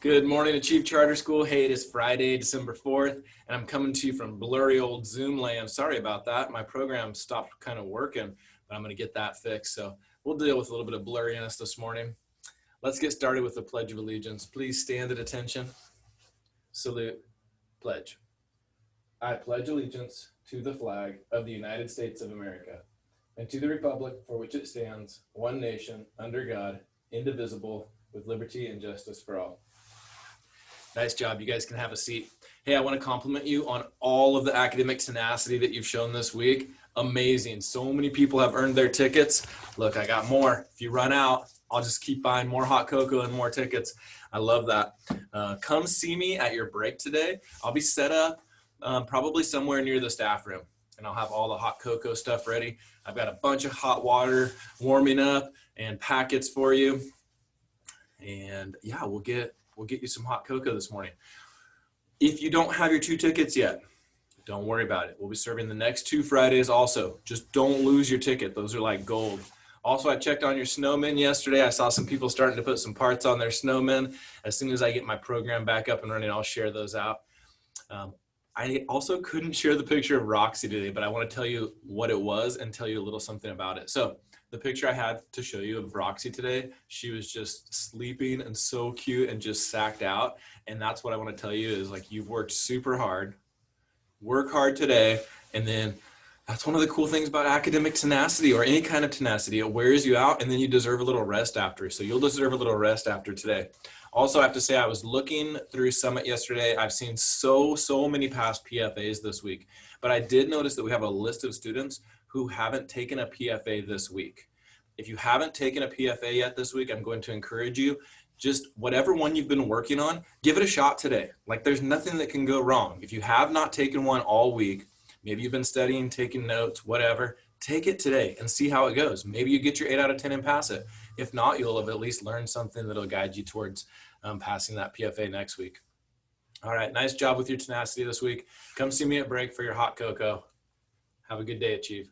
Good morning, Achieve Charter School. Hey, it is Friday, December 4th, and I'm coming to you from blurry old Zoom land. Sorry about that. My program stopped kind of working, but I'm going to get that fixed. So we'll deal with a little bit of blurriness this morning. Let's get started with the Pledge of Allegiance. Please stand at attention. Salute. Pledge. I pledge allegiance to the flag of the United States of America and to the republic for which it stands, one nation, under God, indivisible, with liberty and justice for all. Nice job. You guys can have a seat. Hey, I want to compliment you on all of the academic tenacity that you've shown this week. Amazing. So many people have earned their tickets. Look, I got more. If you run out, I'll just keep buying more hot cocoa and more tickets. I love that. Come see me at your break today. I'll be set up probably somewhere near the staff room, and I'll have all the hot cocoa stuff ready. I've got a bunch of hot water warming up and packets for you. And yeah, we'll get you some hot cocoa this morning. If you don't have your 2 tickets yet, don't worry about it. We'll be serving the next 2 Fridays also. Just don't lose your ticket. Those are like gold. Also, I checked on your snowmen yesterday. I saw some people starting to put some parts on their snowmen. As soon as I get my program back up and running, I'll share those out. I also couldn't share the picture of Roxy today, but I want to tell you what it was and tell you a little something about it. So the picture I had to show you of Roxy today, she was just sleeping and so cute and just sacked out. And that's what I want to tell you is, like, you've worked super hard, work hard today. And then that's one of the cool things about academic tenacity or any kind of tenacity. It wears you out and then you deserve a little rest after. So you'll deserve a little rest after today. Also, I have to say, I was looking through Summit yesterday. I've seen so many past PFAs this week, but I did notice that we have a list of students who haven't taken a PFA this week. If you haven't taken a PFA yet this week, I'm going to encourage you, just whatever one you've been working on, give it a shot today. Like, there's nothing that can go wrong. If you have not taken one all week, maybe you've been studying, taking notes, whatever, take it today and see how it goes. Maybe you get your 8 out of 10 and pass it. If not, you'll have at least learned something that'll guide you towards passing that PFA next week. All right, nice job with your tenacity this week. Come see me at break for your hot cocoa. Have a good day, Achieve.